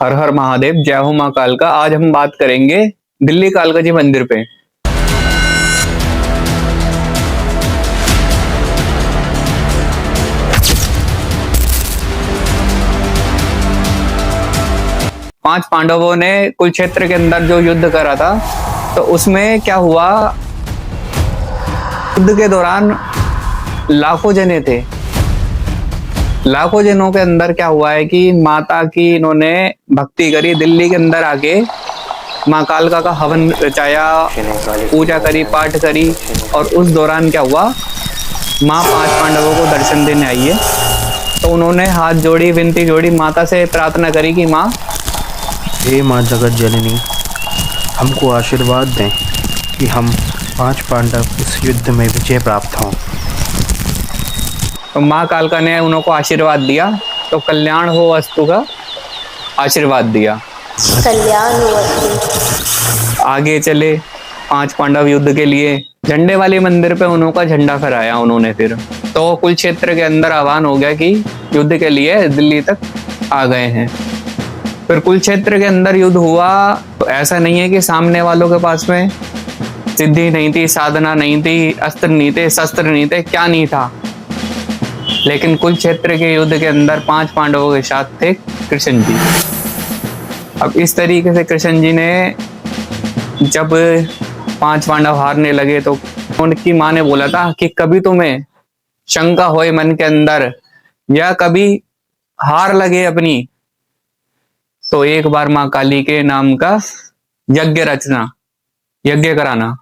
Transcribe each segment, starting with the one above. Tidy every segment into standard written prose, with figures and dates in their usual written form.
हर हर महादेव, जय हो माँ कालका। आज हम बात करेंगे दिल्ली कालका जी मंदिर पे। पांच पांडवों ने कुरुक्षेत्र के अंदर जो युद्ध करा था, तो उसमें क्या हुआ, युद्ध के दौरान लाखों जने थे। लाखों जनों के अंदर क्या हुआ है कि माता की इन्होंने भक्ति करी, दिल्ली के अंदर आके माँ कालका का हवन रचाया, पूजा करी, पाठ करी। और उस दौरान क्या हुआ, माँ पांच पांडवों को दर्शन देने आई है। तो उन्होंने हाथ जोड़ी, विनती जोड़ी, माता से प्रार्थना करी कि माँ, हे माँ जगत जननी, हमको आशीर्वाद दें कि हम पांच पांडव इस युद्ध में विजय प्राप्त हों। तो माँ कालका ने उनको आशीर्वाद दिया, तो कल्याण हो वस्तु का आशीर्वाद दिया। कल्याण हो वस्तु। आगे चले पांच पांडव युद्ध के लिए झंडे वाले मंदिर पे उन्होंने झंडा फहराया उन्होंने। फिर तो कुरुक्षेत्र के अंदर आह्वान हो गया कि युद्ध के लिए दिल्ली तक आ गए हैं। फिर कुरुक्षेत्र के अंदर युद्ध हुआ। तो ऐसा नहीं है कि सामने वालों के पास में सिद्धि नहीं थी, साधना नहीं थी, अस्त्र नहीं थे, शस्त्र नहीं थे, क्या नहीं था, लेकिन कुरुक्षेत्र के युद्ध के अंदर पांच पांडवों के साथ थे कृष्ण जी। अब इस तरीके से कृष्ण जी ने जब पांच पांडव हारने लगे, तो उनकी माँ ने बोला था कि कभी तुम्हें शंका होए मन के अंदर या कभी हार लगे अपनी, तो एक बार माँ काली के नाम का यज्ञ रचना, यज्ञ कराना,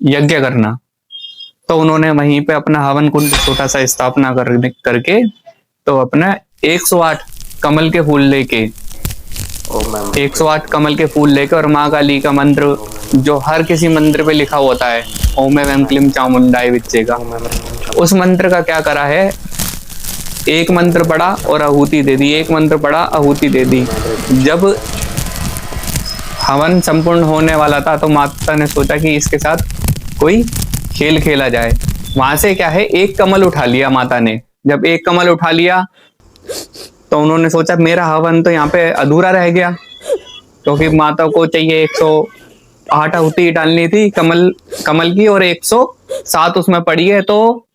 यज्ञ करना। तो उन्होंने वहीं पे अपना हवन कुंड छोटा सा स्थापना करके तो अपना 108 कमल के फूल लेके 108 कमल के फूल लेके और माँ काली का मंत्र जो हर किसी मंदिर पे लिखा होता है, ओम एवं क्लीम चामुंडाय विच्चेगा, उस मंत्र का क्या करा है, एक मंत्र पढ़ा और आहुति दे दी, एक मंत्र पढ़ा, आहुति दे दी। जब हवन संपूर्ण होने वाला था, तो माता ने सोचा कि इसके साथ कोई खेल खेला जाए। वहां से क्या है, एक कमल उठा लिया माता ने। जब एक कमल उठा लिया, तो उन्होंने सोचा मेरा हवन तो यहाँ पे अधूरा रह गया, क्योंकि माता को चाहिए 108 आहुति डालनी थी कमल की, और 107 उसमें पड़ी है। तो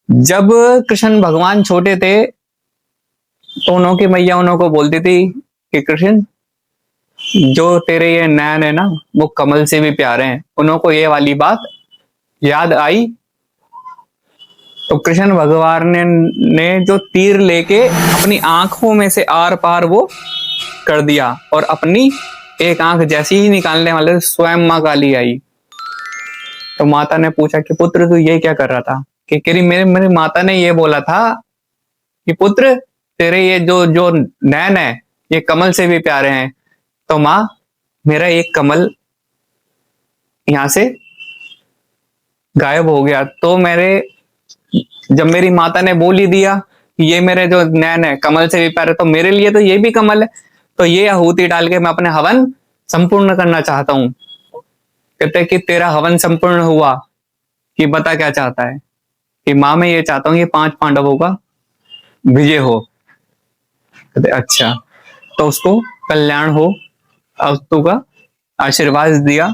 जब कृष्ण भगवान छोटे थे, तो उन्होंने मैया उनको बोलती थी कि कृष्ण, जो तेरे ये नयन है ना, वो कमल से भी प्यारे हैं। उनको ये वाली बात याद आई। तो कृष्ण भगवान ने जो तीर लेके अपनी आंखों में से आर पार वो कर दिया, और अपनी एक आंख जैसी ही निकालने वाले स्वयं माँ काली आई। तो माता ने पूछा कि पुत्र तू ये क्या कर रहा था, कि मेरी माता ने ये बोला था कि पुत्र, तेरे ये जो नैन है ये कमल से भी प्यारे हैं। तो माँ, मेरा एक कमल यहां से गायब हो गया। तो जब मेरी माता ने बोल ही दिया कि ये मेरे जो नैन है कमल से भी प्यारे, तो मेरे लिए तो ये भी कमल है। तो ये आहुति डाल के मैं अपने हवन संपूर्ण करना चाहता हूं। कहते कि तेरा हवन संपूर्ण हुआ, कि बता क्या चाहता है, कि माँ मैं ये चाहता हूँ कि पांच पांडवों का विजय हो। कहते अच्छा, तो उसको कल्याण हो अस्तु का आशीर्वाद दिया।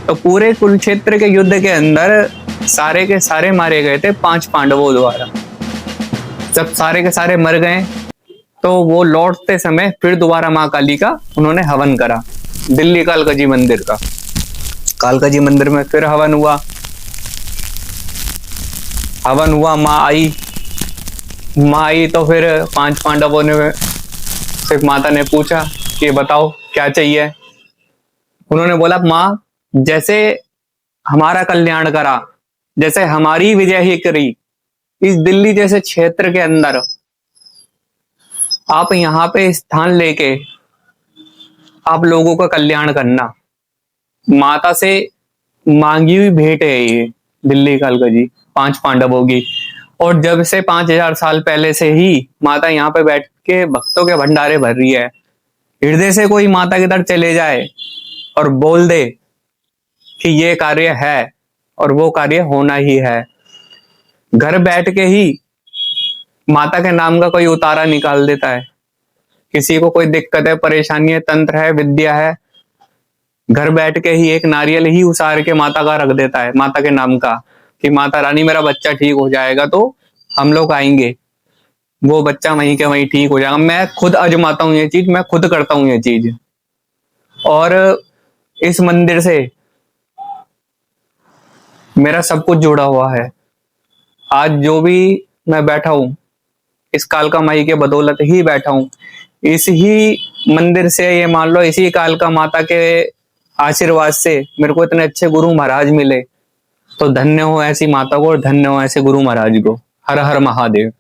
तो पूरे कुरुक्षेत्र के युद्ध के अंदर सारे के सारे मारे गए थे पांच पांडवों द्वारा। जब सारे के सारे मर गए, तो वो लौटते समय फिर दोबारा माँ काली का उन्होंने हवन करा, दिल्ली कालका जी मंदिर का। कालका जी मंदिर में फिर हवन हुआ। माँ आई तो फिर पांच पांडवों ने से माता ने पूछा कि बताओ क्या चाहिए। उन्होंने बोला, माँ जैसे हमारा कल्याण करा, जैसे हमारी विजय ही करी इस दिल्ली जैसे क्षेत्र के अंदर, आप यहाँ पे स्थान लेके आप लोगों का कल्याण करना। माता से मांगी हुई भेंट है ये दिल्ली कालका जी पांच पांडवों की। और जब से 5000 साल पहले से ही माता यहाँ पे बैठ के भक्तों के भंडारे भर रही है। हृदय से कोई माता की तरफ चले जाए और बोल दे कि ये कार्य है, और वो कार्य होना ही है। घर बैठ के ही माता के नाम का कोई उतारा निकाल देता है किसी को कोई दिक्कत है, परेशानी है, तंत्र है, विद्या है, घर बैठ के ही एक नारियल ही उसार के माता का रख देता है, माता के नाम का, कि माता रानी मेरा बच्चा ठीक हो जाएगा तो हम लोग आएंगे, वो बच्चा वहीं के वहीं ठीक हो जाएगा। मैं खुद आजमाता हूँ ये चीज, मैं खुद करता हूँ ये चीज। और इस मंदिर से मेरा सब कुछ जुड़ा हुआ है। आज जो भी मैं बैठा हूँ, इस कालका माई के बदौलत ही बैठा हूँ। इस ही मंदिर से, ये मान लो इसी कालका माता के आशीर्वाद से मेरे को इतने अच्छे गुरु महाराज मिले। तो धन्य हो ऐसी माता को और धन्य हो ऐसे गुरु महाराज को। हर हर महादेव।